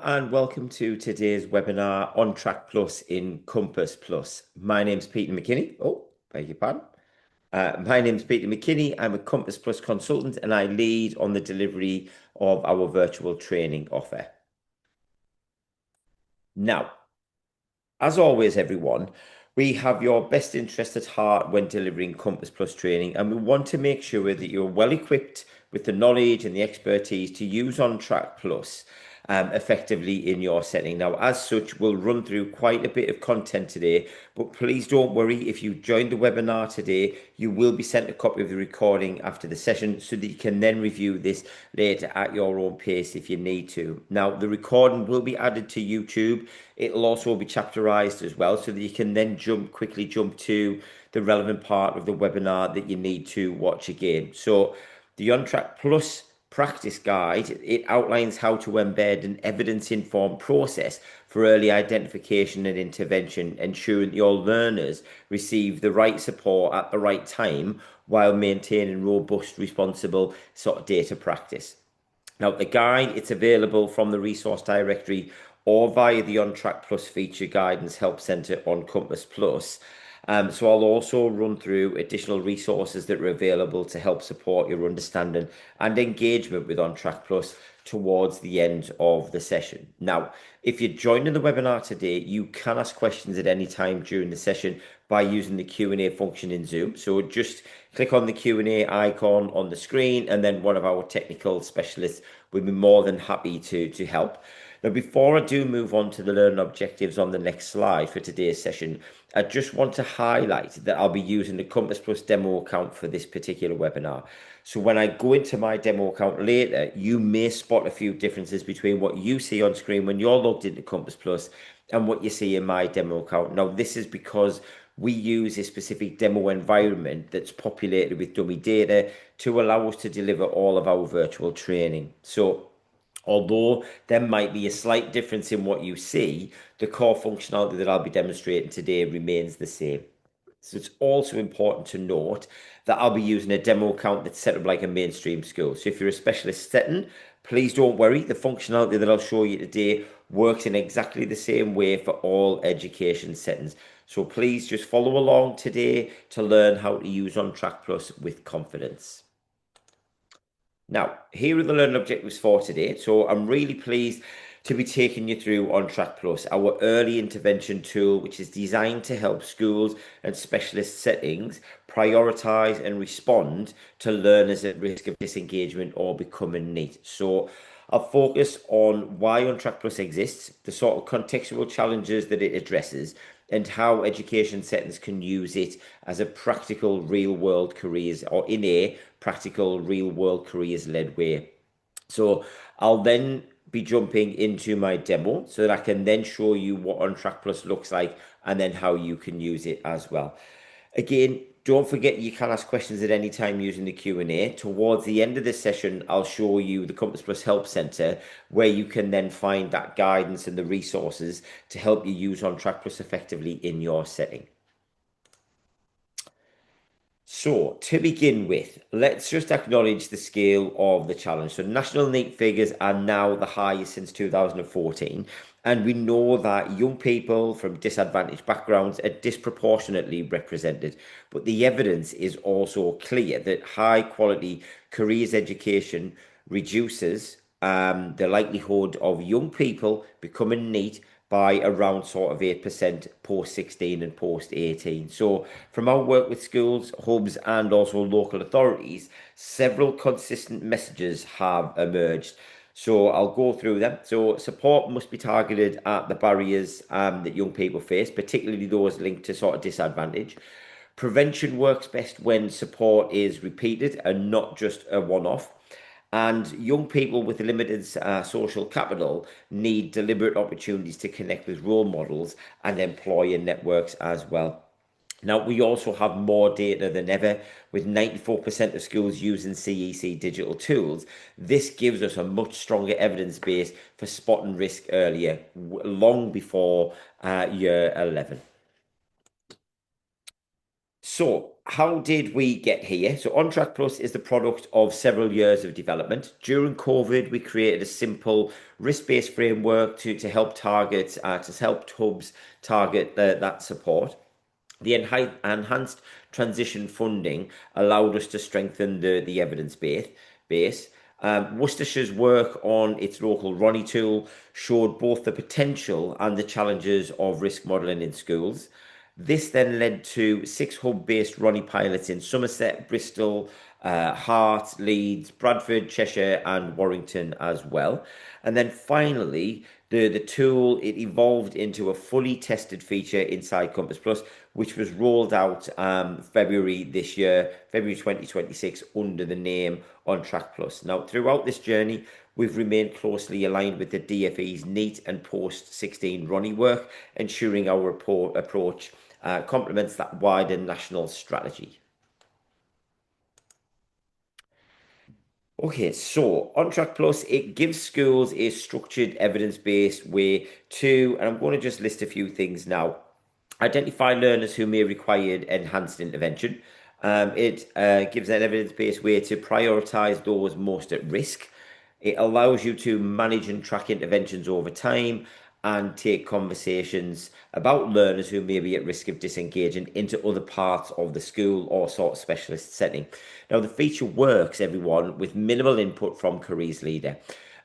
and welcome to today's webinar on Track Plus in Compass Plus. My name's Peter McKinney. Oh, beg your pardon. My name's Peter McKinney. I'm a Compass Plus consultant and I lead on the delivery of our virtual training offer. Now, as always, everyone, we have your best interest at heart when delivering Compass Plus training, and we want to make sure that you're well equipped with the knowledge and the expertise to use OnTrack Plus effectively in your setting. Now, as such, we'll run through quite a bit of content today, but please don't worry. If you joined the webinar today, you will be sent a copy of the recording after the session so that you can then review this later at your own pace if you need to. Now, the recording will be added to YouTube. It'll also be chapterized as well so that you can then quickly jump to the relevant part of the webinar that you need to watch again. So the OnTrack Plus practice guide, it outlines how to embed an evidence-informed process for early identification and intervention, ensuring your learners receive the right support at the right time while maintaining robust, responsible sort of data practice. Now, the guide, it's available from the resource directory or via the OnTrack Plus feature guidance help center on Compass Plus. So I'll also run through additional resources that are available to help support your understanding and engagement with OnTrack Plus towards the end of the session. Now, if you're joining the webinar today, you can ask questions at any time during the session by using the Q&A function in Zoom. So just click on the Q&A icon on the screen and then one of our technical specialists will be more than happy to help. Now, before I do move on to the learning objectives on the next slide for today's session, I just want to highlight that I'll be using the Compass Plus demo account for this particular webinar. So when I go into my demo account later, you may spot a few differences between what you see on screen when you're logged into Compass Plus and what you see in my demo account. Now, this is because we use a specific demo environment that's populated with dummy data to allow us to deliver all of our virtual training. So although there might be a slight difference in what you see, the core functionality that I'll be demonstrating today remains the same. So it's also important to note that I'll be using a demo account that's set up like a mainstream school. So if you're a specialist setting, please don't worry. The functionality that I'll show you today works in exactly the same way for all education settings. So please just follow along today to learn how to use OnTrack Plus with confidence. Now, here are the learning objectives for today. So I'm really pleased to be taking you through OnTrack Plus, our early intervention tool, which is designed to help schools and specialist settings prioritize and respond to learners at risk of disengagement or becoming NEET. So I'll focus on why OnTrack Plus exists, the sort of contextual challenges that it addresses, and how education settings can use it as a practical real world careers or in a practical real world careers led way. So I'll then be jumping into my demo so that I can then show you what OnTrack Plus looks like and then how you can use it as well. Again, don't forget you can ask questions at any time using the Q&A. Towards the end of this session, I'll show you the Compass Plus Help Center where you can then find that guidance and the resources to help you use OnTrack Plus effectively in your setting. So to begin with, let's just acknowledge the scale of the challenge. So national NEET figures are now the highest since 2014. And we know that young people from disadvantaged backgrounds are disproportionately represented. But the evidence is also clear that high quality careers education reduces the likelihood of young people becoming NEET by around sort of 8% post 16 and post 18. So from our work with schools, hubs and also local authorities, several consistent messages have emerged. So I'll go through them. So support must be targeted at the barriers that young people face, particularly those linked to sort of disadvantage. Prevention works best when support is repeated and not just a one-off. And young people with limited social capital need deliberate opportunities to connect with role models and employer networks as well. Now, we also have more data than ever, with 94% of schools using CEC digital tools. This gives us a much stronger evidence base for spotting risk earlier, long before year 11. So, how did we get here? So, OnTrack Plus is the product of several years of development. During COVID, we created a simple risk-based framework to help to help hubs target that support. The enhanced transition funding allowed us to strengthen the evidence base. Worcestershire's work on its local Ronnie tool showed both the potential and the challenges of risk modelling in schools. This then led to six hub-based Ronnie pilots in Somerset, Bristol, Hart, Leeds, Bradford, Cheshire, and Warrington as well. And then finally, the tool it evolved into a fully tested feature inside Compass Plus, which was rolled out February this year, February 2026, under the name OnTrack Plus. Now, throughout this journey, we've remained closely aligned with the DfE's NEAT and post 16 Ronnie work, ensuring our approach complements that wider national strategy. Okay, so OnTrack Plus, it gives schools a structured, evidence-based way to, and I'm going to just list a few things now. Identify learners who may require enhanced intervention. It gives an evidence-based way to prioritize those most at risk. It allows you to manage and track interventions over time and take conversations about learners who may be at risk of disengaging into other parts of the school or sort of specialist setting. Now, the feature works, everyone, with minimal input from careers leader.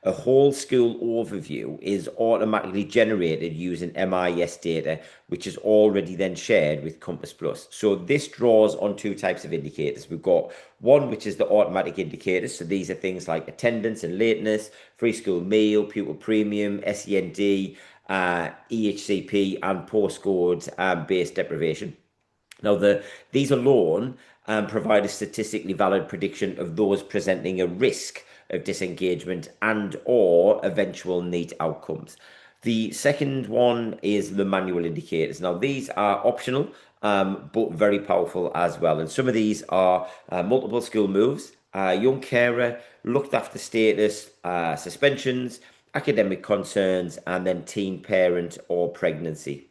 A whole school overview is automatically generated using MIS data, which is already then shared with Compass Plus. So this draws on two types of indicators. We've got one, which is the automatic indicators. So these are things like attendance and lateness, free school meal, pupil premium, SEND, EHCP, and postcode based deprivation. Now, these alone provide a statistically valid prediction of those presenting a risk of disengagement and or eventual NEAT outcomes. The second one is the manual indicators. Now, these are optional, but very powerful as well. And some of these are multiple school moves, young carer, looked after status, suspensions, academic concerns, and then teen parent or pregnancy.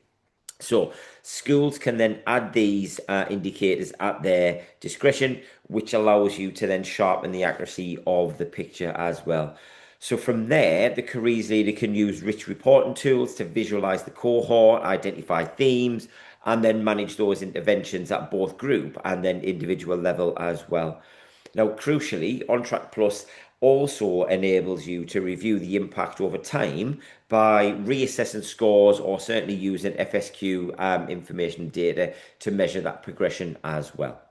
So schools can then add these indicators at their discretion, which allows you to then sharpen the accuracy of the picture as well. So from there, the careers leader can use rich reporting tools to visualize the cohort, identify themes, and then manage those interventions at both group and then individual level as well. Now, crucially, OnTrack Plus also enables you to review the impact over time by reassessing scores or certainly using FSQ information data to measure that progression as well.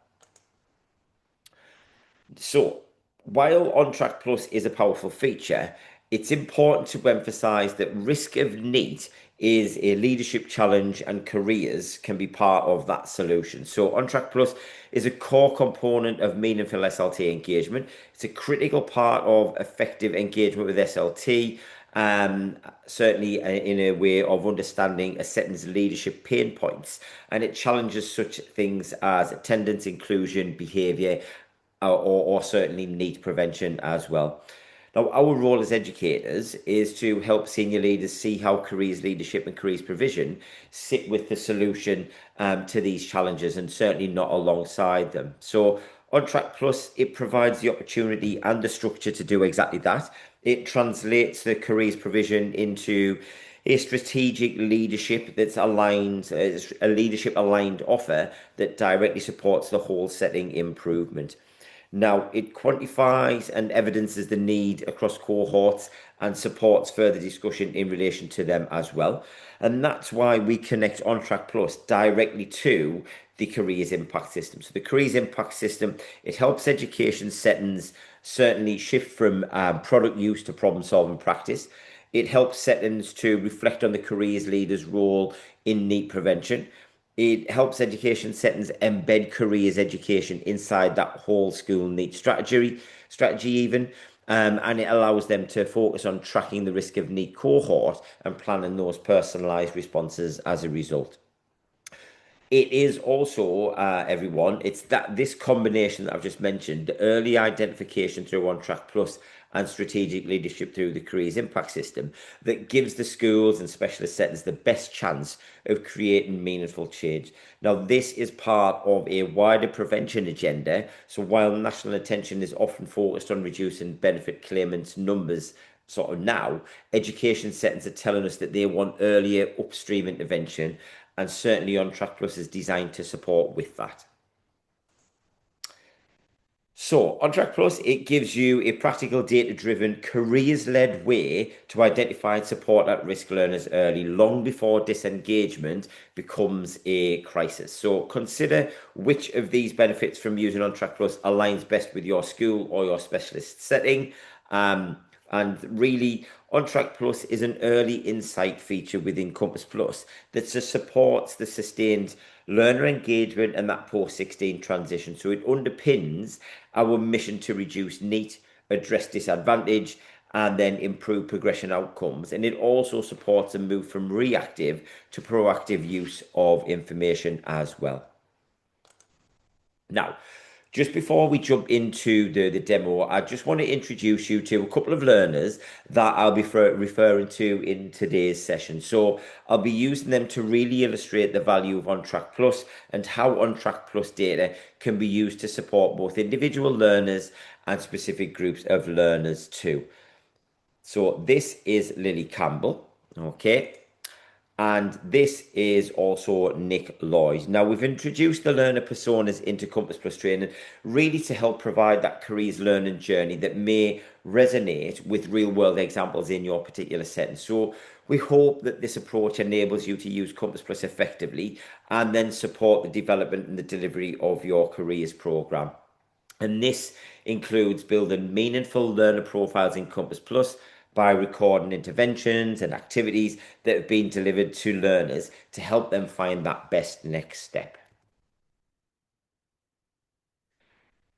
So, while OnTrack Plus is a powerful feature, it's important to emphasize that risk of NEAT is a leadership challenge and careers can be part of that solution. So OnTrack Plus is a core component of meaningful SLT engagement. It's a critical part of effective engagement with SLT, certainly in a way of understanding a setting's leadership pain points. And it challenges such things as attendance, inclusion, behaviour, or certainly NEAT prevention as well. Now, our role as educators is to help senior leaders see how careers leadership and careers provision sit with the solution to these challenges and certainly not alongside them. So, OnTrack Plus, it provides the opportunity and the structure to do exactly that. It translates the careers provision into a strategic leadership that's aligned, a leadership aligned offer that directly supports the whole setting improvement. Now, it quantifies and evidences the need across cohorts and supports further discussion in relation to them as well. And that's why we connect OnTrack Plus directly to the careers impact system. So the careers impact system, it helps education settings certainly shift from product use to problem solving practice. It helps settings to reflect on the careers leaders' role in NEAT prevention. It helps education settings embed careers education inside that whole school NEAT strategy even, and it allows them to focus on tracking the risk of NEAT cohort and planning those personalised responses as a result. It is also, everyone, it's that this combination that I've just mentioned, the early identification through OnTrack Plus and strategic leadership through the Careers Impact System, that gives the schools and specialist settings the best chance of creating meaningful change. Now, this is part of a wider prevention agenda. So while national attention is often focused on reducing benefit claimants' numbers, sort of now, education settings are telling us that they want earlier upstream intervention, and certainly OnTrack Plus is designed to support with that. So, OnTrack Plus, it gives you a practical, data-driven, careers-led way to identify and support at-risk learners early, long before disengagement becomes a crisis. So, consider which of these benefits from using OnTrack Plus aligns best with your school or your specialist setting. And really, OnTrack Plus is an early insight feature within Compass Plus that supports the sustained learner engagement and that post-16 transition. So it underpins our mission to reduce NEET, address disadvantage, and then improve progression outcomes. And it also supports a move from reactive to proactive use of information as well. Now, just before we jump into the demo, I just want to introduce you to a couple of learners that I'll be referring to in today's session. So I'll be using them to really illustrate the value of OnTrack Plus and how OnTrack Plus data can be used to support both individual learners and specific groups of learners too. So this is Lily Campbell, okay? And this is also Nick Lloyd. Now, we've introduced the learner personas into Compass Plus training really to help provide that careers learning journey that may resonate with real world examples in your particular setting. So we hope that this approach enables you to use Compass Plus effectively and then support the development and the delivery of your careers program. And this includes building meaningful learner profiles in Compass Plus by recording interventions and activities that have been delivered to learners to help them find that best next step.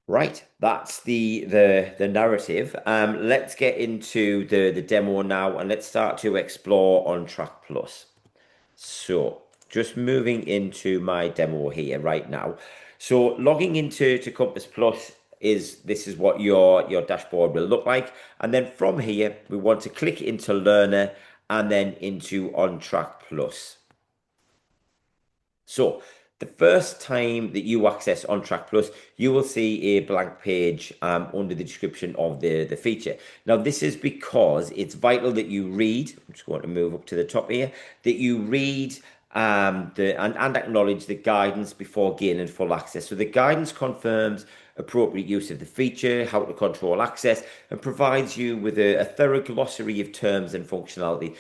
Right, that's the narrative. Let's get into the demo now, and let's start to explore OnTrack Plus. So just moving into my demo here right now. So logging into Compass Plus this is what your dashboard will look like. And then from here, we want to click into Learner and then into OnTrack Plus. So the first time that you access OnTrack Plus, you will see a blank page under the description of the feature. Now, this is because it's vital that you read, I'm just going to move up to the top here, that you read and acknowledge the guidance before gaining full access. So the guidance confirms appropriate use of the feature, how to control access, and provides you with a thorough glossary of terms and functionality.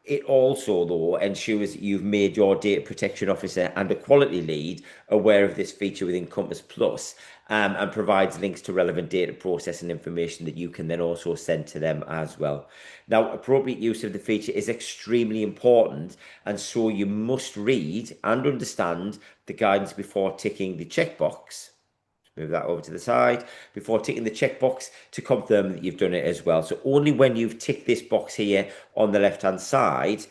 It also, though, ensures that you've made your data protection officer and a quality lead aware of this feature within Compass Plus, and provides links to relevant data processing information that you can then also send to them as well. Now, appropriate use of the feature is extremely important, and so you must read and understand the guidance before ticking the checkbox. Move that over to the side before ticking the checkbox to confirm that you've done it as well. So only when you've ticked this box here on the left-hand side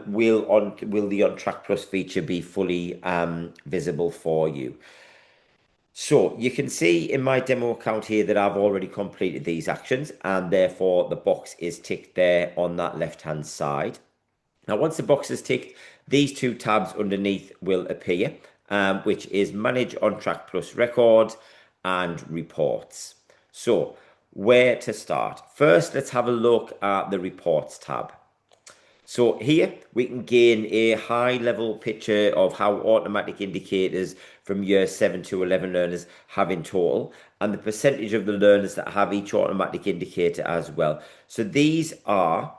will the OnTrack Plus feature be fully visible for you. So you can see in my demo account here that I've already completed these actions, and therefore the box is ticked there on that left-hand side. Now, once the box is ticked, these two tabs underneath will appear, which is Manage OnTrack Plus Record and Reports. So, where to start? First, let's have a look at the Reports tab. So here we can gain a high-level picture of how automatic indicators from year 7 to 11 learners have in total, and the percentage of the learners that have each automatic indicator as well. So these are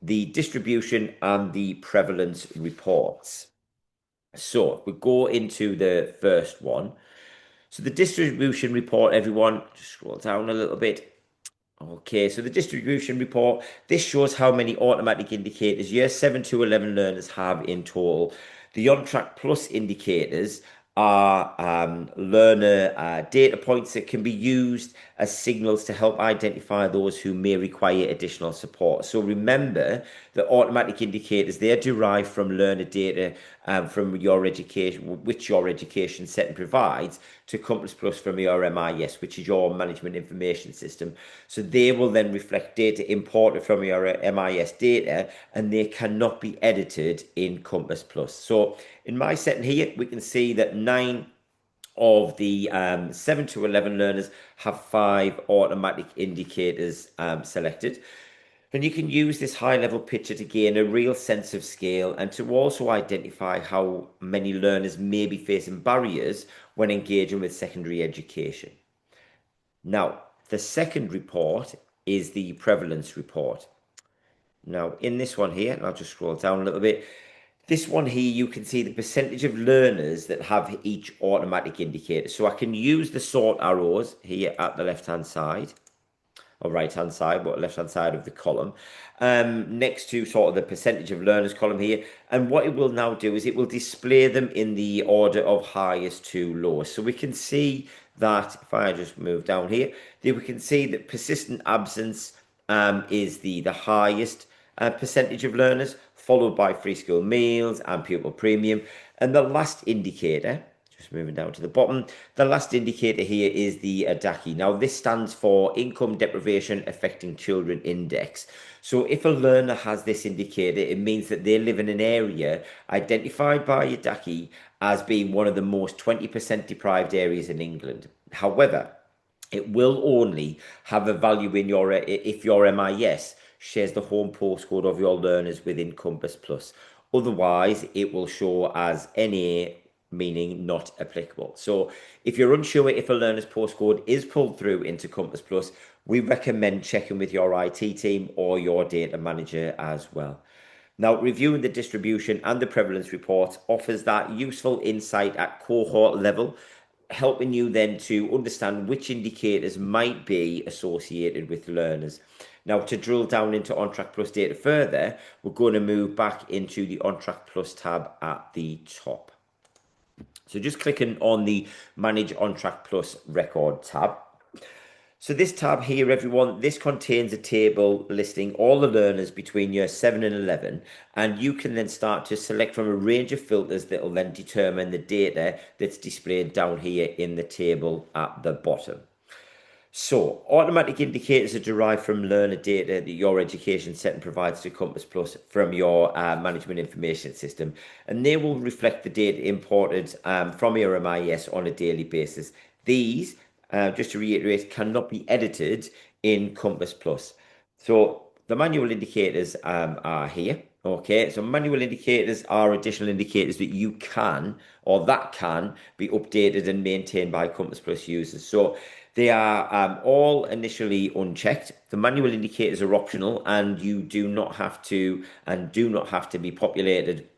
the distribution and the prevalence reports. So if we go into the first one. So the distribution report, everyone, just scroll down a little bit. Okay, so the distribution report, this shows how many automatic indicators year 7 to 11 learners have in total. The OnTrack Plus indicators are learner data points that can be used as signals to help identify those who may require additional support. So remember the automatic indicators, they're derived from learner data from your education, which your education setting provides to Compass Plus from your MIS, which is your management information system. So they will then reflect data imported from your MIS data, and they cannot be edited in Compass Plus. So in my setting here, we can see that 7 to 11 learners have 5 automatic indicators selected. And you can use this high level picture to gain a real sense of scale and to also identify how many learners may be facing barriers when engaging with secondary education. Now, the second report is the prevalence report. Now, in this one here, and I'll just scroll down a little bit. This one here, you can see the percentage of learners that have each automatic indicator. So I can use the sort arrows here at the left-hand side, or right-hand side, but left-hand side of the column, next to sort of the percentage of learners column here. And what it will now do is it will display them in the order of highest to lowest. So we can see that if I just move down here, we can see that persistent absence is the highest percentage of learners, followed by free school meals and pupil premium. And the last indicator, just moving down to the bottom, the last indicator here is the ADACI. Now, this stands for Income Deprivation Affecting Children Index. So if a learner has this indicator, it means that they live in an area identified by ADACI as being one of the most 20% deprived areas in England. However, it will only have a value in your if your MIS shares the home postcode of your learners within Compass Plus. Otherwise, it will show as NA, meaning not applicable. So if you're unsure if a learner's postcode is pulled through into Compass Plus, we recommend checking with your IT team or your data manager as well. Now, reviewing the distribution and the prevalence report offers that useful insight at cohort level, helping you then to understand which indicators might be associated with learners. Now, to drill down into OnTrack Plus data further, we're going to move back into the OnTrack Plus tab at the top. So just clicking on the Manage OnTrack Plus Record tab. So this tab here, everyone, this contains a table listing all the learners between year 7 and 11, and you can then start to select from a range of filters that will then determine the data that's displayed down here in the table at the bottom. So, automatic indicators are derived from learner data that your education setting provides to Compass Plus from your management information system, and they will reflect the data imported from your MIS on a daily basis. These, just to reiterate, cannot be edited in Compass Plus. So, the manual indicators are here. Okay, so manual indicators are additional indicators that you can or that can be updated and maintained by Compass Plus users. So they are all initially unchecked. The manual indicators are optional, and you do not have to be populated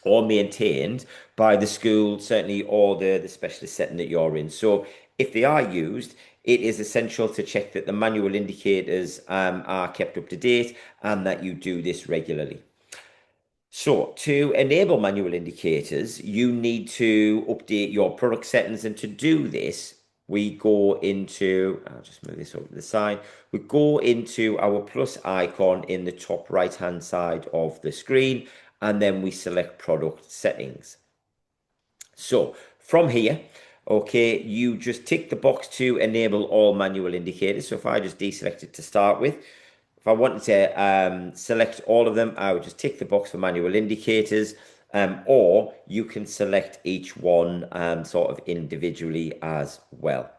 or maintained by the school, certainly, or the specialist setting that you're in. So if they are used, it is essential to check that the manual indicators are kept up to date and that you do this regularly. So to enable manual indicators, you need to update your product settings. And to do this, we go into, I'll just move this over to the side. We go into our plus icon in the top right-hand side of the screen, and then we select product settings. So from here, okay, you just tick the box to enable all manual indicators. So if I just deselect it to start with, if I wanted to select all of them, I would just tick the box for manual indicators, or you can select each one sort of individually as well.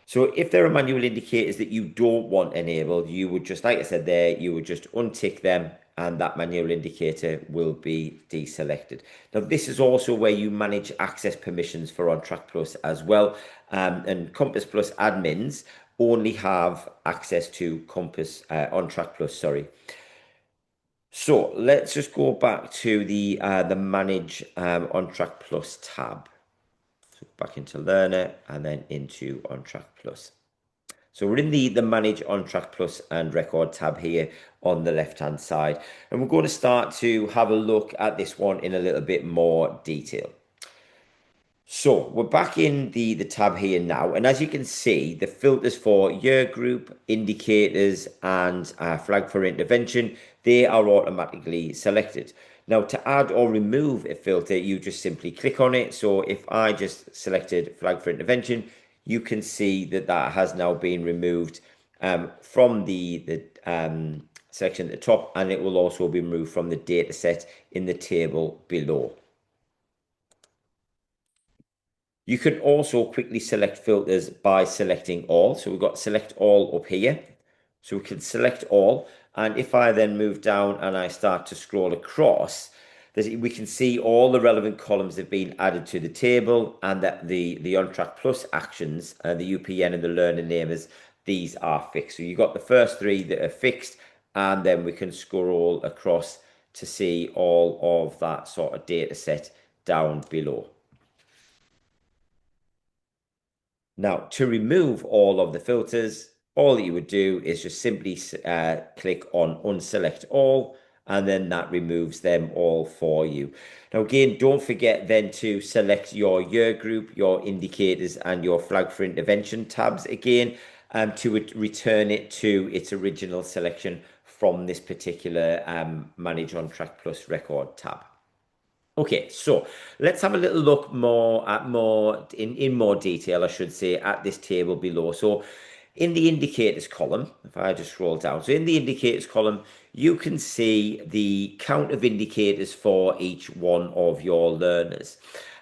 So if there are manual indicators that you don't want enabled, you would just, like I said there, you would just untick them and that manual indicator will be deselected. Now, this is also where you manage access permissions for OnTrack Plus as well. And Compass Plus admins only have access to Compass OnTrack Plus, sorry. So let's just go back to the Manage OnTrack Plus tab. So back into Learner and then into OnTrack Plus. So we're in the Manage OnTrack Plus and Record tab here on the left-hand side. And we're going to start to have a look at this one in a little bit more detail. So we're back in the tab here now, and as you can see, the filters for year group, indicators, and flag for intervention, they are automatically selected. Now to add or remove a filter, you just simply click on it. So if I just selected flag for intervention, you can see that that has now been removed from the section at the top, and it will also be removed from the data set in the table below. You can also quickly select filters by selecting all. So we've got select all up here. So we can select all. And if I then move down and I start to scroll across, we can see all the relevant columns have been added to the table, and that the OnTrack Plus actions, the UPN and the learner namers, these are fixed. So you've got the first three that are fixed, and then we can scroll across to see all of that sort of data set down below. Now, to remove all of the filters, all that you would do is just simply click on unselect all, and then that removes them all for you. Now, again, don't forget then to select your year group, your indicators, and your flag for intervention tabs again, to return it to its original selection from this particular Manage on Track Plus record tab. Okay, so let's have a little look more at more in more detail, I should say, at this table below. So in the indicators column, if I just scroll down, so in the indicators column, you can see the count of indicators for each one of your learners.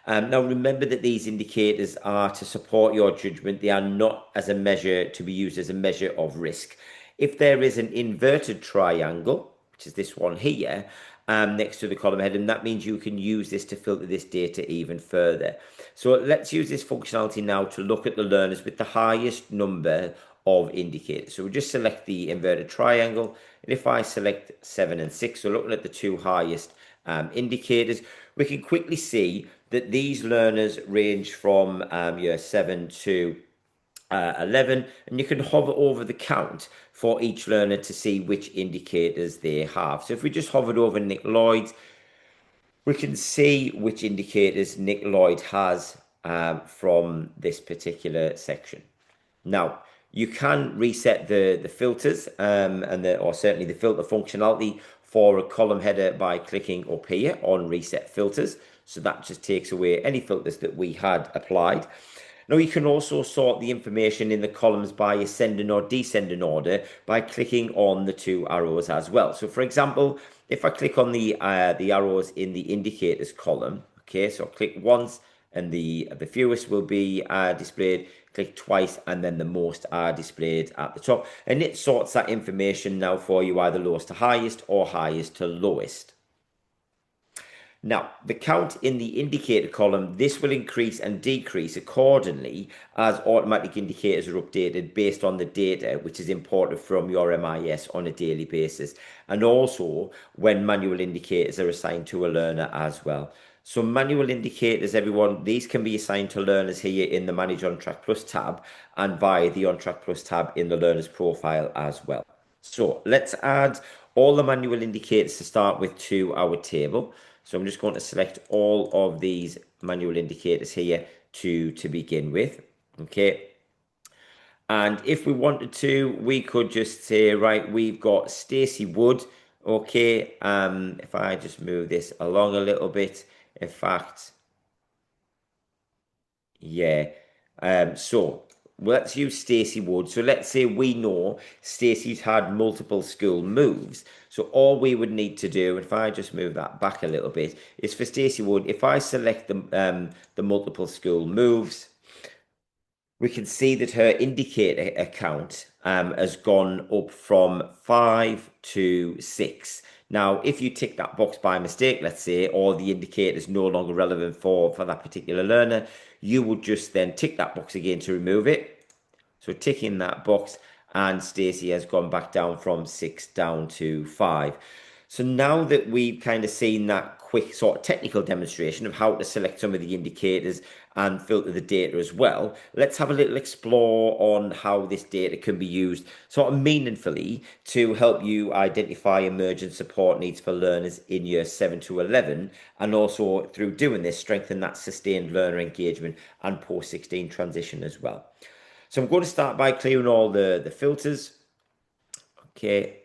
Now remember that these indicators are to support your judgment. They are not as a measure to be used as a measure of risk. If there is an inverted triangle, which is this one here, next to the column head, and that means you can use this to filter this data even further. So let's use this functionality now to look at the learners with the highest number of indicators. So we'll just select the inverted triangle, and if I select 7 and 6, so looking at the two highest indicators, we can quickly see that these learners range from year 7 to 11, and you can hover over the count for each learner to see which indicators they have. So if we just hovered over Nick Lloyd, we can see which indicators Nick Lloyd has from this particular section. Now, you can reset the filters or certainly the filter functionality for a column header by clicking up here on reset filters. So that just takes away any filters that we had applied. Now you can also sort the information in the columns by ascending or descending order by clicking on the two arrows as well. So for example, if I click on the arrows in the indicators column, okay, so click once and the fewest will be displayed, click twice, and then the most are displayed at the top. And it sorts that information now for you, either lowest to highest or highest to lowest. Now, the count in the indicator column, this will increase and decrease accordingly as automatic indicators are updated based on the data which is imported from your MIS on a daily basis, and also when manual indicators are assigned to a learner as well. So manual indicators, everyone, these can be assigned to learners here in the Manage OnTrack Plus tab and via the OnTrack Plus tab in the learner's profile as well. So let's add all the manual indicators to start with to our table. So I'm just going to select all of these manual indicators here to begin with. Okay. And if we wanted to, we could just say, right, we've got Stacey Wood. Okay. If I just move this along a little bit, in fact, yeah. So let's use Stacey Wood. So let's say we know Stacey's had multiple school moves. So all we would need to do, if I just move that back a little bit, is for Stacey Wood, if I select the multiple school moves, we can see that her indicator account has gone up from 5 to 6. Now, if you tick that box by mistake, let's say, or the indicator is no longer relevant for that particular learner, you would just then tick that box again to remove it. So ticking that box, and Stacey has gone back down from 6 down to 5. So now that we've kind of seen that quick sort of technical demonstration of how to select some of the indicators and filter the data as well, let's have a little explore on how this data can be used sort of meaningfully to help you identify emergent support needs for learners in year 7 to 11, and also through doing this, strengthen that sustained learner engagement and post 16 transition as well. So I'm going to start by clearing all the filters. Okay,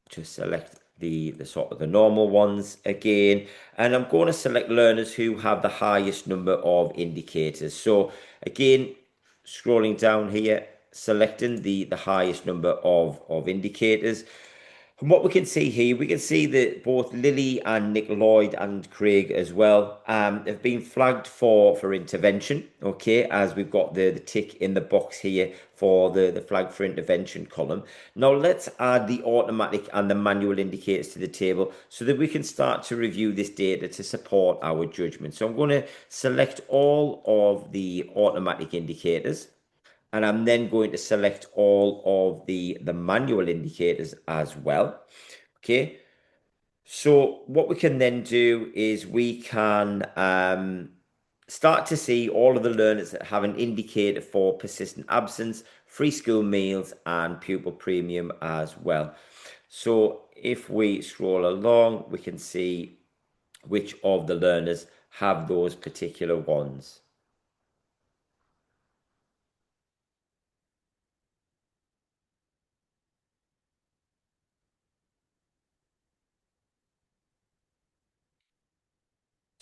just select the sort of the normal ones again, and I'm going to select learners who have the highest number of indicators. So again, scrolling down here, selecting the highest number of indicators. From what we can see here, we can see that both Lily and Nick Lloyd and Craig as well have been flagged for intervention, okay, as we've got the tick in the box here for the flag for intervention column. Now let's add the automatic and the manual indicators to the table so that we can start to review this data to support our judgment. So I'm going to select all of the automatic indicators, and I'm then going to select all of the manual indicators as well. Okay, so what we can then do is we can start to see all of the learners that have an indicator for persistent absence, free school meals, and pupil premium as well. So if we scroll along, we can see which of the learners have those particular ones.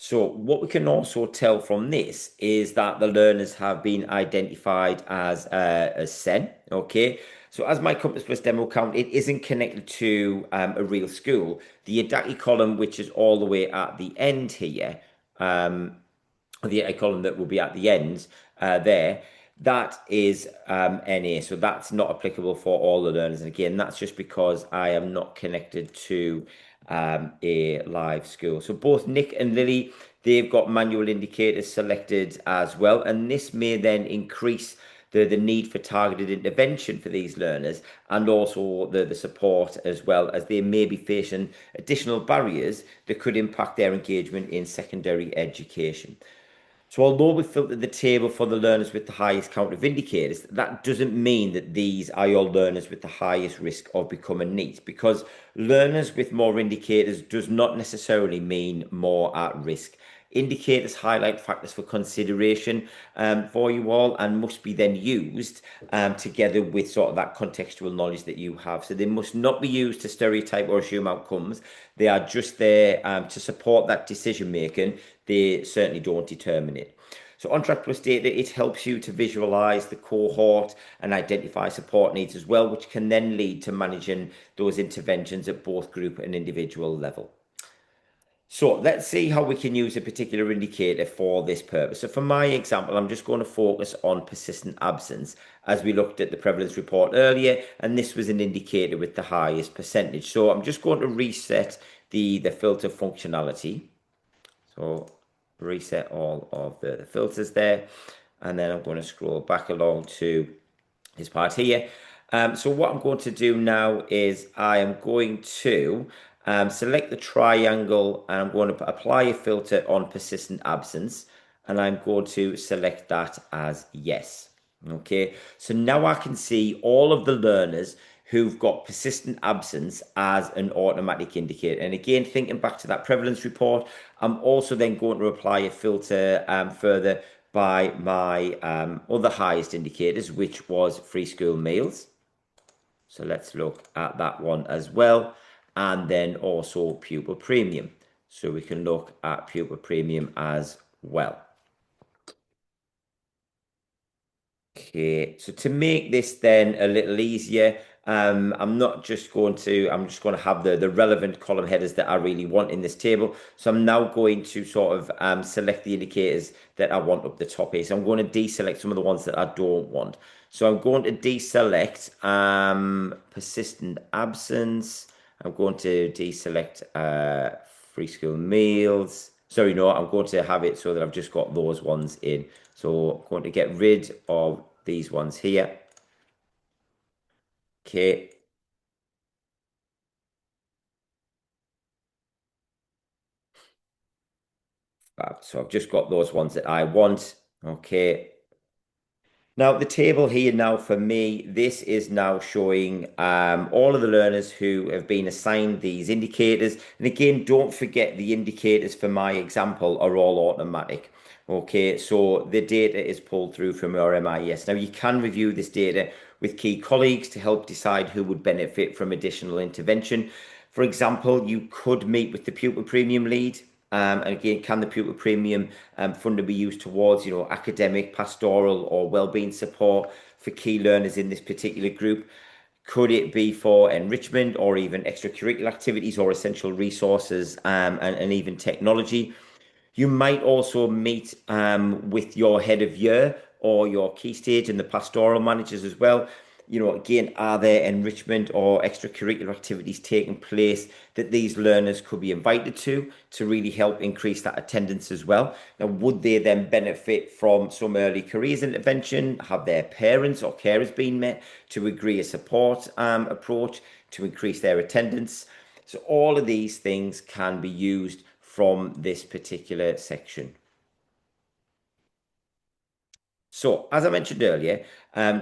So what we can also tell from this is that the learners have been identified as SEN. Okay. So as my Compass Plus demo count, it isn't connected to a real school. The Adaki column, which is all the way at the end here, the column that will be at the end there, that is NA. So that's not applicable for all the learners. And again, that's just because I am not connected to a live school. So both Nick and Lily, they've got manual indicators selected as well. And this may then increase the need for targeted intervention for these learners, and also the support, as well as they may be facing additional barriers that could impact their engagement in secondary education. So although we filtered the table for the learners with the highest count of indicators, that doesn't mean that these are your learners with the highest risk of becoming NEET, because learners with more indicators does not necessarily mean more at risk. Indicators highlight factors for consideration for you all, and must be then used together with sort of that contextual knowledge that you have. So they must not be used to stereotype or assume outcomes. They are just there to support that decision making. They certainly don't determine it. So OnTrack Plus data, it helps you to visualize the cohort and identify support needs as well, which can then lead to managing those interventions at both group and individual level. So let's see how we can use a particular indicator for this purpose. So for my example, I'm just going to focus on persistent absence, as we looked at the prevalence report earlier, and this was an indicator with the highest percentage. So I'm just going to reset the filter functionality. So reset all of the filters there, and then I'm going to scroll back along to this part here. So what I'm going to do now is I am going to select the triangle, and I'm going to apply a filter on persistent absence, and I'm going to select that as yes. Okay, so now I can see all of the learners who've got persistent absence as an automatic indicator. And again, thinking back to that prevalence report, I'm also then going to apply a filter further by my other highest indicators, which was free school meals. So let's look at that one as well. And then also pupil premium. So we can look at pupil premium as well. Okay, so to make this then a little easier, I'm just going to have the relevant column headers that I really want in this table. So I'm now going to sort of select the indicators that I want up the top here. So I'm going to deselect some of the ones that I don't want. So I'm going to deselect persistent absence. I'm going to deselect free school meals. Sorry, no, I'm going to have it so that I've just got those ones in. So I'm going to get rid of these ones here. Okay. So I've just got those ones that I want. Okay. Now, the table here now for me, this is now showing all of the learners who have been assigned these indicators. And again, don't forget the indicators for my example are all automatic. Okay, so the data is pulled through from your MIS. Now, you can review this data with key colleagues to help decide who would benefit from additional intervention. For example, you could meet with the pupil premium lead. And again, can the pupil premium funding be used towards, academic, pastoral, or wellbeing support for key learners in this particular group? Could it be for enrichment or even extracurricular activities or essential resources and even technology? You might also meet with your head of year or your key stage and the pastoral managers as well. Again, are there enrichment or extracurricular activities taking place that these learners could be invited to really help increase that attendance as well? Now, would they then benefit from some early careers intervention? Have their parents or carers been met to agree a support approach to increase their attendance? So all of these things can be used from this particular section. So, as I mentioned earlier,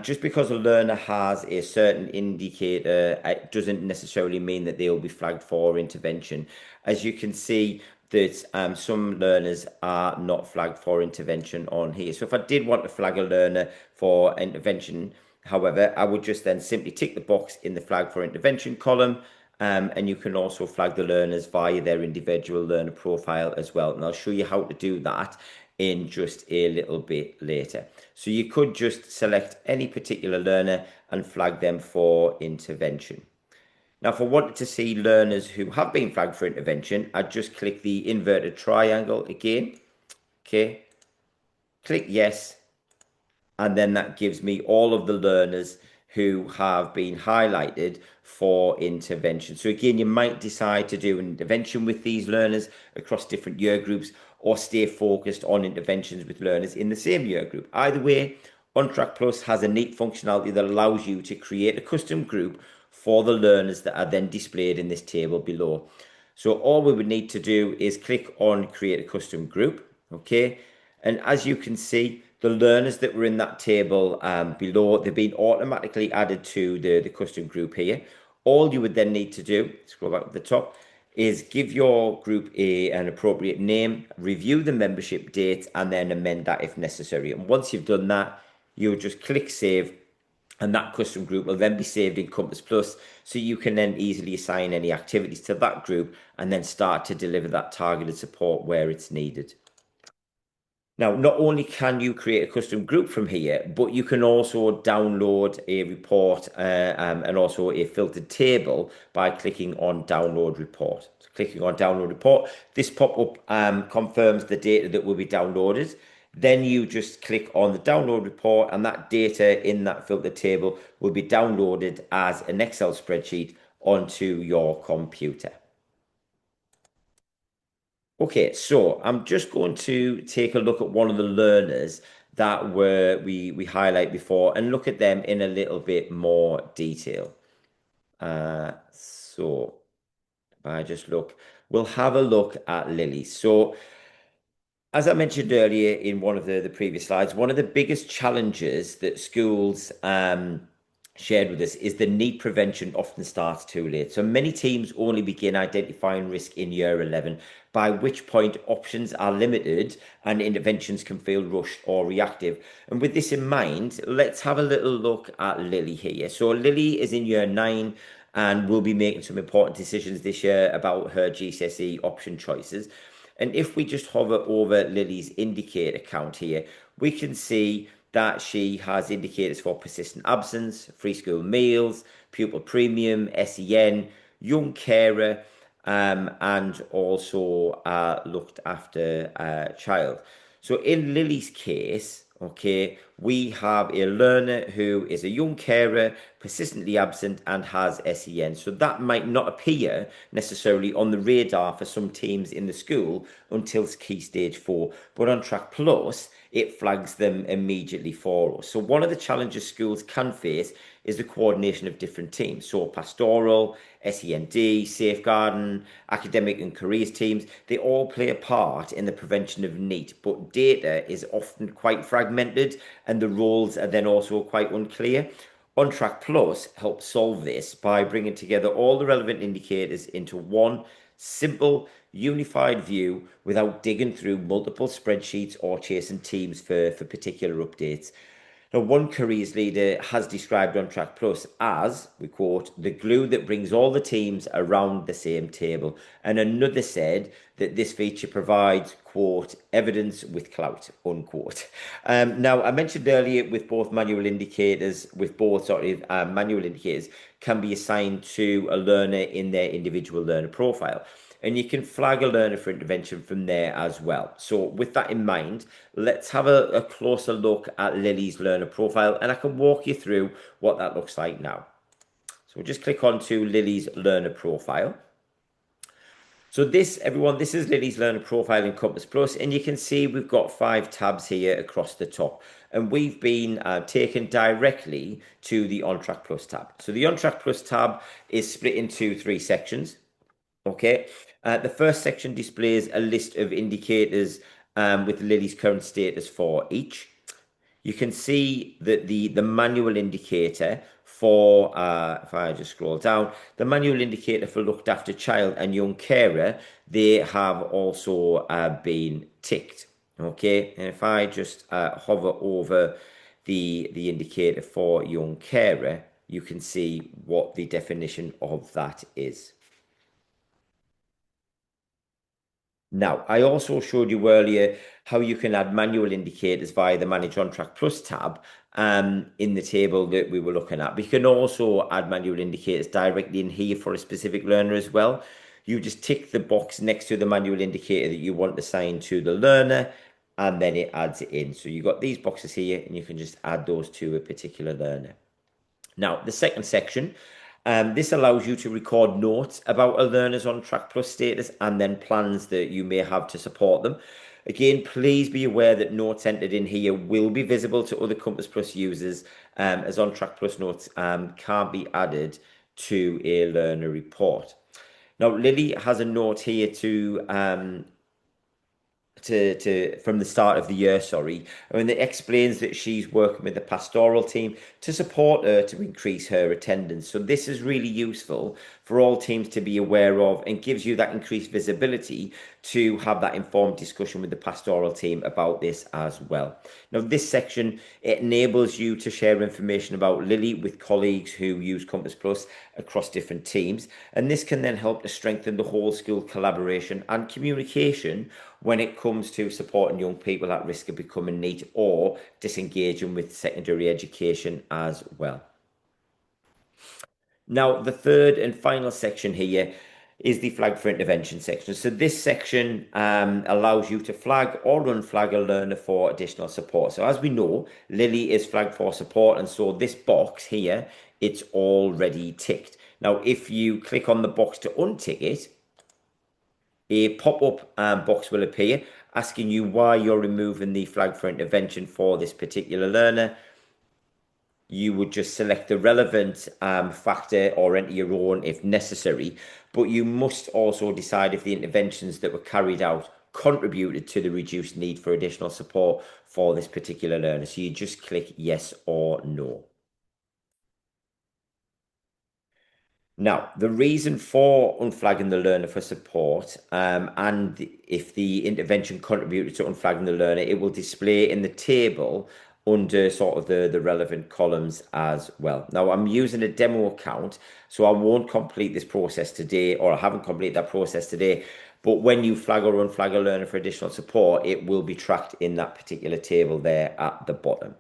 just because a learner has a certain indicator, it doesn't necessarily mean that they will be flagged for intervention. As you can see, that some learners are not flagged for intervention on here. So if I did want to flag a learner for intervention, however, I would just then simply tick the box in the flag for intervention column. And you can also flag the learners via their individual learner profile as well. And I'll show you how to do that in just a little bit later. So you could just select any particular learner and flag them for intervention. Now, if I wanted to see learners who have been flagged for intervention, I'd just click the inverted triangle again. Okay, click yes, and then that gives me all of the learners who have been highlighted for intervention. So again, you might decide to do an intervention with these learners across different year groups or stay focused on interventions with learners in the same year group. Either way, OnTrack Plus has a neat functionality that allows you to create a custom group for the learners that are then displayed in this table below. So all we would need to do is click on create a custom group, okay? And as you can see, the learners that were in that table below, they've been automatically added to the custom group here. All you would then need to do, scroll back to the top, is give your group an appropriate name, review the membership date, and then amend that if necessary. And once you've done that, you'll just click save, and that custom group will then be saved in Compass Plus, so you can then easily assign any activities to that group and then start to deliver that targeted support where it's needed. Now, not only can you create a custom group from here, but you can also download a report and also a filtered table by clicking on download report. So clicking on download report, this pop-up confirms the data that will be downloaded. Then you just click on the download report, and that data in that filtered table will be downloaded as an Excel spreadsheet onto your computer. Okay, so I'm just going to take a look at one of the learners that we highlight before and look at them in a little bit more detail. So if I just look, we'll have a look at Lily. So as I mentioned earlier in one of the previous slides, one of the biggest challenges that schools shared with us is the need prevention often starts too late. So many teams only begin identifying risk in year 11, by which point options are limited and interventions can feel rushed or reactive. And with this in mind, let's have a little look at Lily here. So Lily is in year 9 and will be making some important decisions this year about her GCSE option choices. And if we just hover over Lily's indicator count here, we can see that she has indicators for persistent absence, free school meals, pupil premium, SEN, young carer, and also looked after child. So in Lily's case, okay, we have a learner who is a young carer, persistently absent, and has SEN. So that might not appear necessarily on the radar for some teams in the school until key stage 4. But on Track Plus, it flags them immediately for us. So one of the challenges schools can face is the coordination of different teams. So pastoral, SEND, safeguarding, academic and careers teams, they all play a part in the prevention of NEAT, but data is often quite fragmented and the roles are then also quite unclear. OnTrack Plus helps solve this by bringing together all the relevant indicators into one simple, unified view without digging through multiple spreadsheets or chasing teams for particular updates. Now, one careers leader has described OnTrack Plus as, we quote, the glue that brings all the teams around the same table. And another said that this feature provides, quote, evidence with clout, unquote. Now, I mentioned earlier with both manual indicators, manual indicators can be assigned to a learner in their individual learner profile. And you can flag a learner for intervention from there as well. So with that in mind, let's have a closer look at Lily's learner profile and I can walk you through what that looks like now. So we'll just click on to Lily's learner profile. So this, everyone, this is Lily's learner profile in Compass Plus, and you can see we've got 5 tabs here across the top, and we've been taken directly to the OnTrack Plus tab. So the OnTrack Plus tab is split into 3 sections. Okay, the first section displays a list of indicators with Lily's current status for each. You can see that the manual indicator for, if I just scroll down, the manual indicator for looked after child and young carer, they have also been ticked. Okay, and if I just hover over the indicator for young carer, you can see what the definition of that is. Now, I also showed you earlier how you can add manual indicators via the Manage on Track Plus tab in the table that we were looking at. But you can also add manual indicators directly in here for a specific learner as well. You just tick the box next to the manual indicator that you want assigned to the learner, and then it adds it in. So you've got these boxes here, and you can just add those to a particular learner. Now, the second section, this allows you to record notes about a learner's on Track Plus status and then plans that you may have to support them. Again, please be aware that notes entered in here will be visible to other Compass Plus users, as on Track Plus notes can't be added to a learner report. Now, Lily has a note here to from the start of the year, sorry. I mean, it explains that she's working with the pastoral team to support her to increase her attendance. So this is really useful for all teams to be aware of and gives you that increased visibility to have that informed discussion with the pastoral team about this as well. Now, this section, it enables you to share information about Lily with colleagues who use Compass Plus across different teams. And this can then help to strengthen the whole school collaboration and communication when it comes to supporting young people at risk of becoming NEET or disengaging with secondary education as well. Now, the third and final section here is the flag for intervention section. So this section allows you to flag or unflag a learner for additional support. So as we know, Lily is flagged for support, and so this box here, it's already ticked. Now, if you click on the box to untick it, a pop-up box will appear asking you why you're removing the flag for intervention for this particular learner. You would just select the relevant factor or enter your own if necessary, but you must also decide if the interventions that were carried out contributed to the reduced need for additional support for this particular learner. So you just click yes or no. Now, the reason for unflagging the learner for support, and if the intervention contributed to unflagging the learner, it will display in the table under sort of the relevant columns as well. Now, I'm using a demo account, so I won't complete this process today, or I haven't completed that process today. But when you flag or unflag a learner for additional support, it will be tracked in that particular table there at the bottom.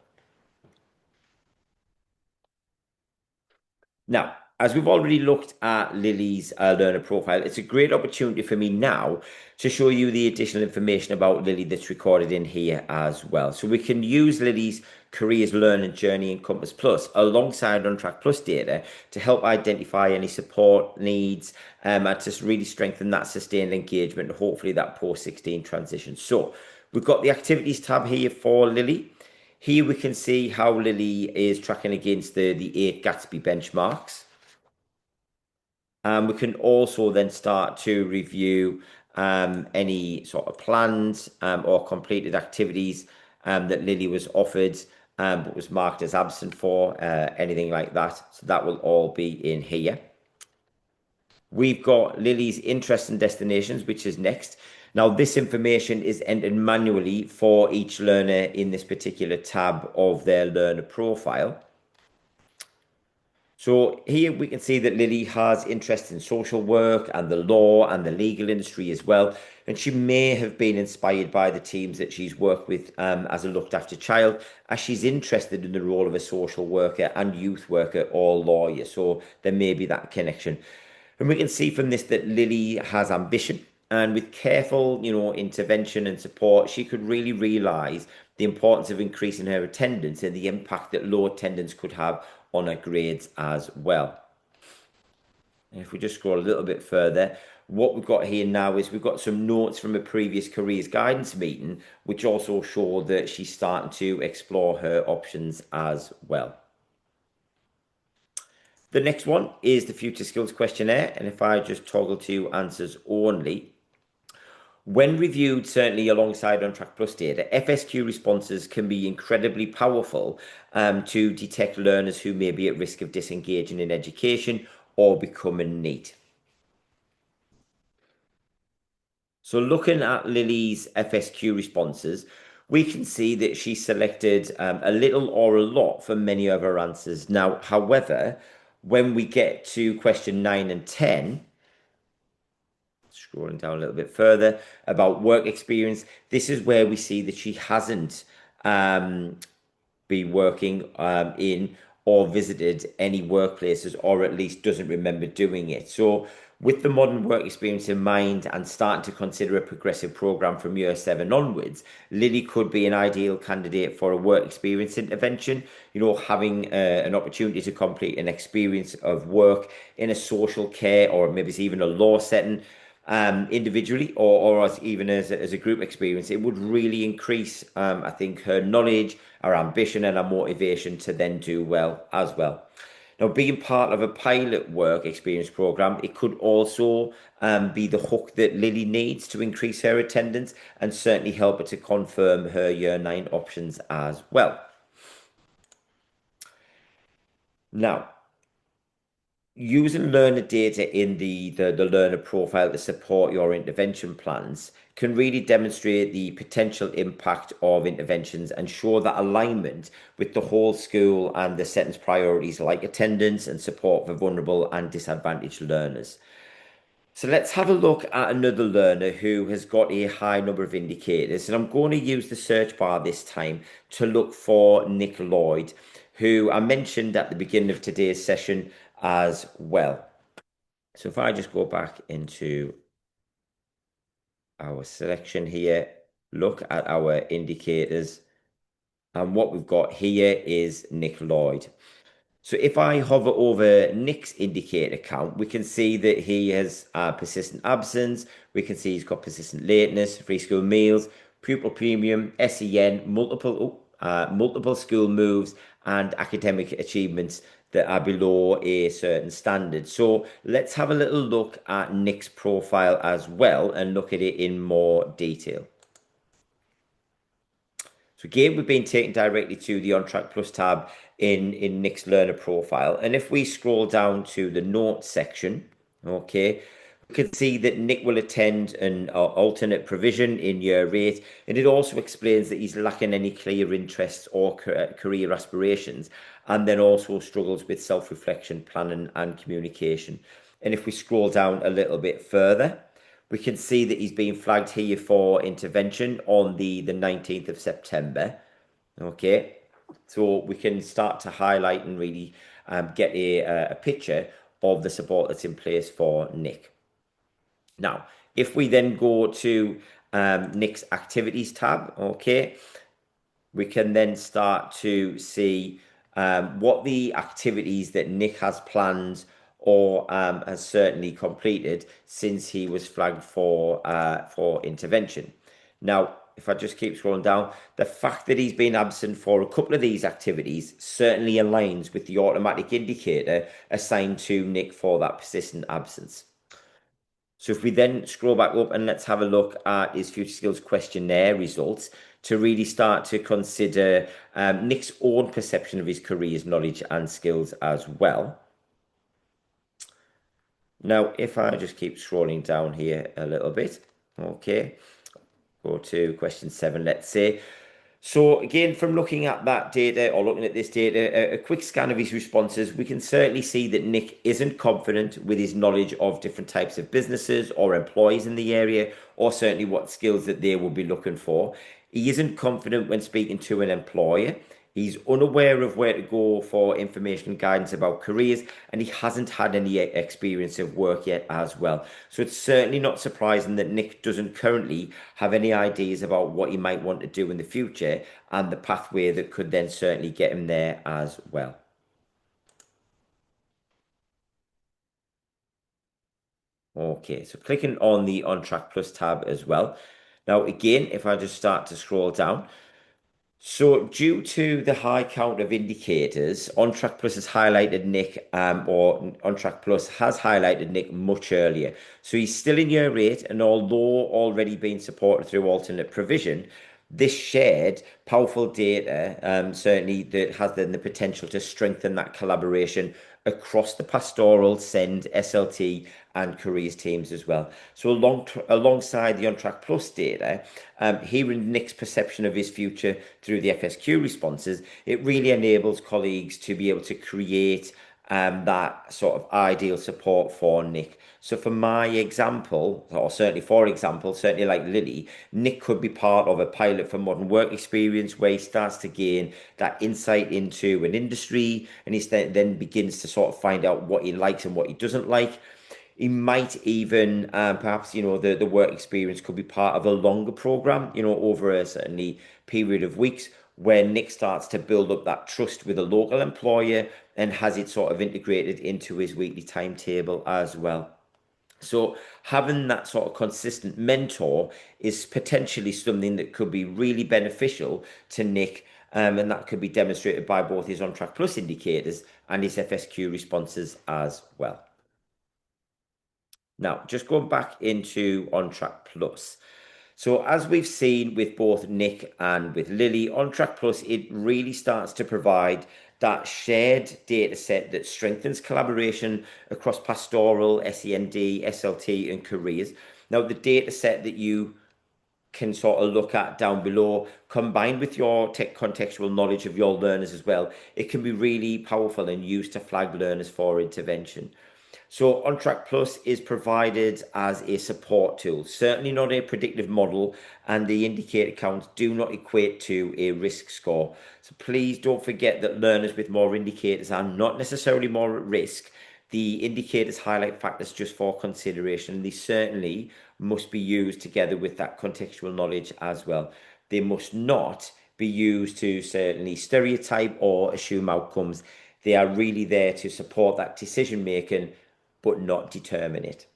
Now, As we've already looked at Lily's learner profile, it's a great opportunity for me now to show you the additional information about Lily that's recorded in here as well. So we can use Lily's careers learning journey in Compass Plus alongside OnTrack Plus data to help identify any support needs and to really strengthen that sustained engagement and hopefully that post 16 transition. So we've got the activities tab here for Lily. Here we can see how Lily is tracking against the 8 Gatsby benchmarks. We can also then start to review any sort of plans or completed activities that Lily was offered but was marked as absent for, anything like that. So that will all be in here. We've got Lily's interests and destinations, which is next. Now, this information is entered manually for each learner in this particular tab of their learner profile. So here we can see that Lily has interest in social work and the law and the legal industry as well. And she may have been inspired by the teams that she's worked with as a looked after child, as she's interested in the role of a social worker and youth worker or lawyer. So there may be that connection. And we can see from this that Lily has ambition. And with careful, intervention and support, she could really realise the importance of increasing her attendance and the impact that low attendance could have on her grades as well. And if we just scroll a little bit further, what we've got here now is we've got some notes from a previous careers guidance meeting, which also show that she's starting to explore her options as well. The next one is the future skills questionnaire. And if I just toggle to answers only, when reviewed, certainly alongside OnTrack Plus data, FSQ responses can be incredibly powerful to detect learners who may be at risk of disengaging in education or becoming neat. So looking at Lily's FSQ responses, we can see that she selected a little or a lot for many of her answers. Now, however, when we get to question 9 and 10, scrolling down a little bit further about work experience, this is where we see that she hasn't been working in or visited any workplaces, or at least doesn't remember doing it. So with the modern work experience in mind and starting to consider a progressive program from year 7 onwards, Lily could be an ideal candidate for a work experience intervention, having an opportunity to complete an experience of work in a social care or maybe it's even a law setting, individually or as even as a group experience. It would really increase, I think, her knowledge, her ambition, and her motivation to then do well as well. Now, being part of a pilot work experience program, it could also be the hook that Lily needs to increase her attendance and certainly help her to confirm her year 9 options as well. Now, using learner data in the learner profile to support your intervention plans can really demonstrate the potential impact of interventions and show that alignment with the whole school and the sentence priorities like attendance and support for vulnerable and disadvantaged learners. So let's have a look at another learner who has got a high number of indicators. And I'm going to use the search bar this time to look for Nick Lloyd, who I mentioned at the beginning of today's session as well. So if I just go back into our selection here, look at our indicators, and what we've got here is Nick Lloyd. So if I hover over Nick's indicator count, we can see that he has persistent absence. We can see he's got persistent lateness, free school meals, pupil premium, SEN, multiple school moves, and academic achievements that are below a certain standard. So let's have a little look at Nick's profile as well and look at it in more detail. So again, we've been taken directly to the OnTrack Plus tab in Nick's learner profile. And if we scroll down to the notes section, okay, we can see that Nick will attend an alternate provision in year 8. And it also explains that he's lacking any clear interests or career aspirations, and then also struggles with self-reflection, planning and communication. And if we scroll down a little bit further, we can see that he's been flagged here for intervention on the 19th of September. Okay, so we can start to highlight and really get a picture of the support that's in place for Nick. Now, if we then go to Nick's activities tab, okay, we can then start to see what the activities that Nick has planned or has certainly completed since he was flagged for intervention. Now, if I just keep scrolling down, the fact that he's been absent for a couple of these activities certainly aligns with the automatic indicator assigned to Nick for that persistent absence. So if we then scroll back up and let's have a look at his future skills questionnaire results to really start to consider Nick's own perception of his career's knowledge and skills as well. Now, if I just keep scrolling down here a little bit, okay, go to question 7, let's say. So again, from looking at that data or looking at this data, a quick scan of his responses, we can certainly see that Nick isn't confident with his knowledge of different types of businesses or employees in the area, or certainly what skills that they will be looking for. He isn't confident when speaking to an employer. He's unaware of where to go for information and guidance about careers, and he hasn't had any experience of work yet as well. So it's certainly not surprising that Nick doesn't currently have any ideas about what he might want to do in the future and the pathway that could then certainly get him there as well. Okay, so clicking on the OnTrack Plus tab as well. Now, again, if I just start to scroll down, so, due to the high count of indicators, OnTrack Plus has highlighted Nick, or OnTrack Plus has highlighted Nick much earlier. So he's still in year 8, and although already being supported through alternate provision, this shared powerful data certainly that has then the potential to strengthen that collaboration across the pastoral, send, SLT, and careers teams as well. So alongside the OnTrack Plus data, hearing Nick's perception of his future through the FSQ responses, it really enables colleagues to be able to create that sort of ideal support for Nick. So for my example, or certainly for example, certainly like Lily, Nick could be part of a pilot for modern work experience where he starts to gain that insight into an industry and he then begins to sort of find out what he likes and what he doesn't like. He might even perhaps the work experience could be part of a longer program over a certainly period of weeks where Nick starts to build up that trust with a local employer and has it sort of integrated into his weekly timetable as well. So having that sort of consistent mentor is potentially something that could be really beneficial to Nick, and that could be demonstrated by both his OnTrack Plus indicators and his FSQ responses as well. Now, just going back into OnTrack Plus. So as we've seen with both Nick and with Lily, OnTrack Plus, it really starts to provide that shared data set that strengthens collaboration across pastoral, SEND, SLT, and careers. Now, the data set that you can sort of look at down below, combined with your tech contextual knowledge of your learners as well, it can be really powerful and used to flag learners for intervention. So OnTrack Plus is provided as a support tool, certainly not a predictive model, and the indicator counts do not equate to a risk score. So please don't forget that learners with more indicators are not necessarily more at risk. The indicators highlight factors just for consideration. They certainly must be used together with that contextual knowledge as well. They must not be used to certainly stereotype or assume outcomes. They are really there to support that decision making, but not determine it.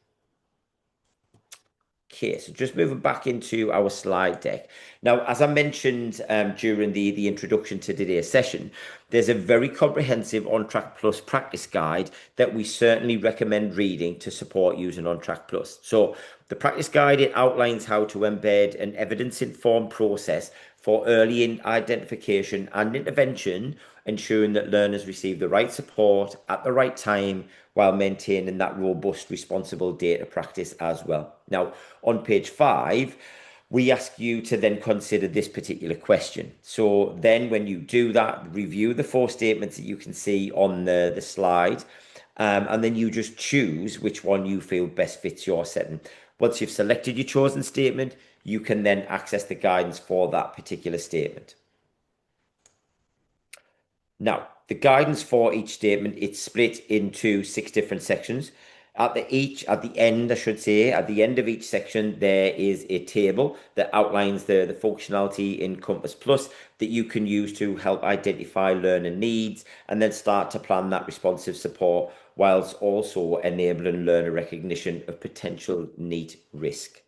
Okay, so just moving back into our slide deck. Now, as I mentioned during the introduction to today's session, there's a very comprehensive OnTrack Plus practice guide that we certainly recommend reading to support using OnTrack Plus. So the practice guide, it outlines how to embed an evidence-informed process for early identification and intervention, ensuring that learners receive the right support at the right time while maintaining that robust, responsible data practice as well. Now, on page 5, we ask you to then consider this particular question. So then when you do that, review the 4 statements that you can see on the slide, and then you just choose which one you feel best fits your setting. Once you've selected your chosen statement, you can then access the guidance for that particular statement. Now, The guidance for each statement, it's split into six different sections. At the end, I should say, at the end of each section, there is a table that outlines the functionality in Compass Plus that you can use to help identify learner needs and then start to plan that responsive support whilst also enabling learner recognition of potential NEET risk.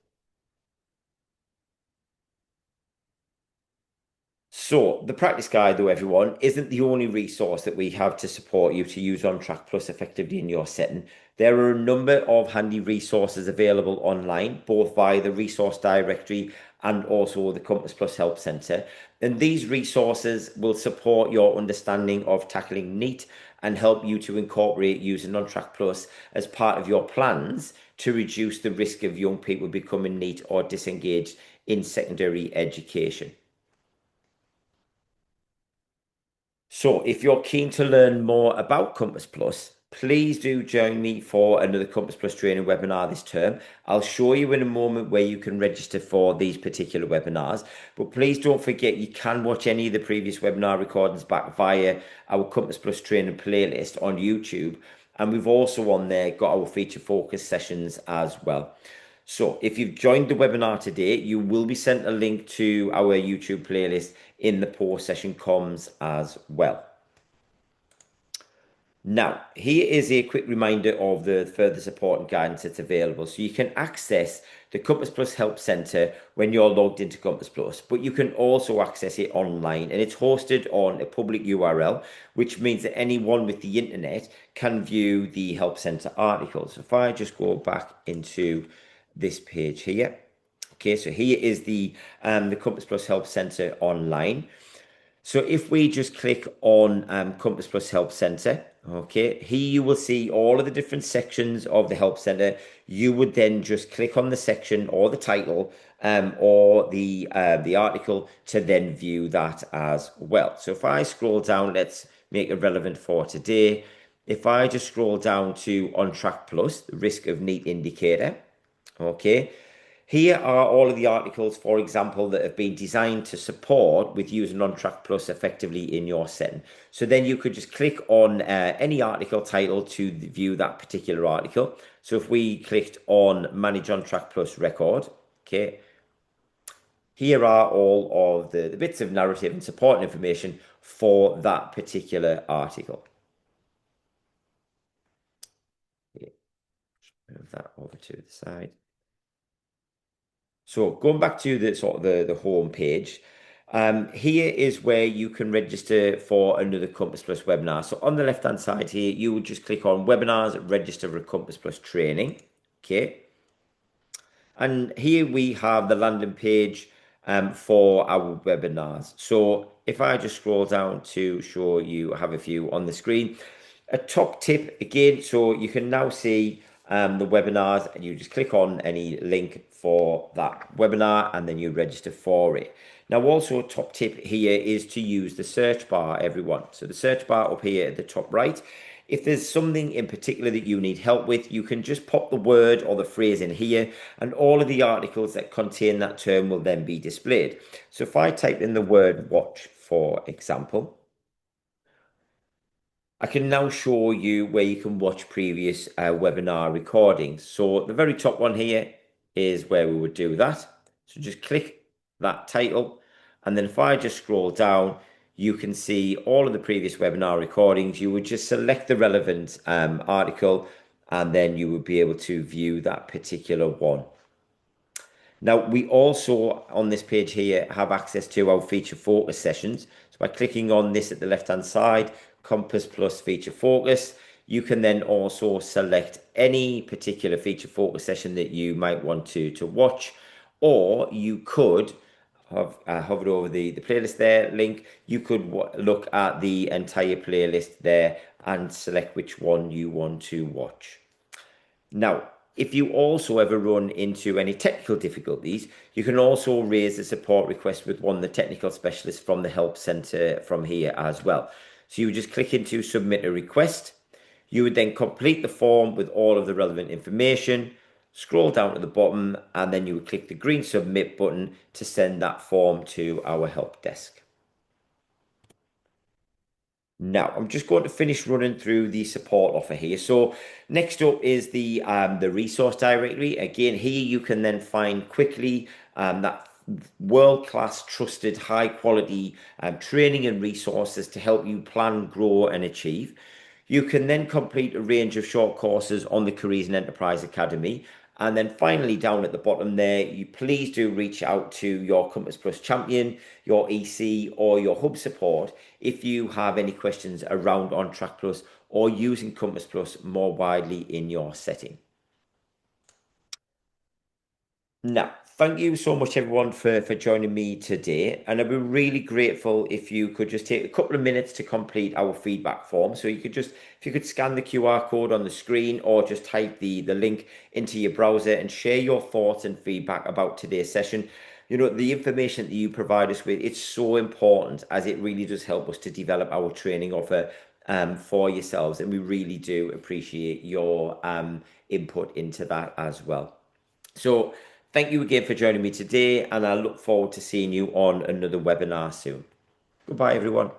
So, the practice guide, though, everyone, isn't the only resource that we have to support you to use OnTrack Plus effectively in your setting. There are a number of handy resources available online, both via the resource directory and also the Compass Plus Help Centre. And these resources will support your understanding of tackling NEET and help you to incorporate using OnTrack Plus as part of your plans to reduce the risk of young people becoming NEET or disengaged in secondary education. So, if you're keen to learn more about Compass Plus, please do join me for another Compass Plus training webinar this term. I'll show you in a moment where you can register for these particular webinars, but please don't forget you can watch any of the previous webinar recordings back via our Compass Plus training playlist on YouTube. And we've also on there got our feature focus sessions as well. So if you've joined the webinar today, you will be sent a link to our YouTube playlist in the post session comms as well. Now, here is a quick reminder of the further support and guidance that's available. So you can access the Compass Plus Help Centre when you're logged into Compass Plus, but you can also access it online and it's hosted on a public URL, which means that anyone with the internet can view the Help Centre articles. So if I just go back into this page here, okay, so here is the Compass Plus Help Centre online. So if we just click on Compass Plus Help Centre, okay, here you will see all of the different sections of the Help Centre. You would then just click on the section or the title or the article to then view that as well. So if I scroll down, let's make it relevant for today. If I just scroll down to OnTrack Plus, the risk of NEET indicator, okay. Here are all of the articles, for example, that have been designed to support with using OnTrack Plus effectively in your setting. So then you could just click on any article title to view that particular article. So if we clicked on Manage OnTrack Plus Record, okay, here are all of the bits of narrative and support information for that particular article. Okay, move that over to the side. So going back to the sort of the home page, here is where you can register for another Compass Plus webinar. So on the left hand side here, you would just click on webinars, register for Compass Plus training. Okay. And here we have the landing page for our webinars. So if I just scroll down to show you, I have a few on the screen. A top tip again, so you can now see the webinars and you just click on any link for that webinar and then you register for it. Now also a top tip here is to use the search bar, everyone. So the search bar up here at the top right. If there's something in particular that you need help with, you can just pop the word or the phrase in here and all of the articles that contain that term will then be displayed. So if I type in the word watch, for example, I can now show you where you can watch previous webinar recordings. So the very top one here is where we would do that. So just click that title. And then if I just scroll down, you can see all of the previous webinar recordings. You would just select the relevant article and then you would be able to view that particular one. Now, we also, on this page here, have access to our feature focus sessions. So by clicking on this at the left-hand side, Compass Plus Feature Focus, you can then also select any particular feature focus session that you might want to watch, or you could have hovered over the playlist there link. You could look at the entire playlist there and select which one you want to watch. Now, if you also ever run into any technical difficulties, you can also raise a support request with one of the technical specialists from the Help Centre from here as well. So you would just click into submit a request. You would then complete the form with all of the relevant information, scroll down to the bottom, and then you would click the green submit button to send that form to our help desk. Now, I'm just going to finish running through the support offer here. So next up is the resource directory. Again, here you can then find quickly that world-class, trusted, high-quality training and resources to help you plan, grow, and achieve. You can then complete a range of short courses on the Careers and Enterprise Academy. And then finally, down at the bottom there, you please do reach out to your Compass Plus champion, your EC, or your hub support if you have any questions around OnTrack Plus or using Compass Plus more widely in your setting. Now, thank you so much, everyone, for joining me today. And I'd be really grateful if you could just take a couple of minutes to complete our feedback form. So you could just, if you could scan the QR code on the screen or just type the link into your browser and share your thoughts and feedback about today's session. You know, the information that you provide us with, it's so important as it really does help us to develop our training offer for yourselves. And we really do appreciate your input into that as well. So thank you again for joining me today, and I look forward to seeing you on another webinar soon. Goodbye, everyone.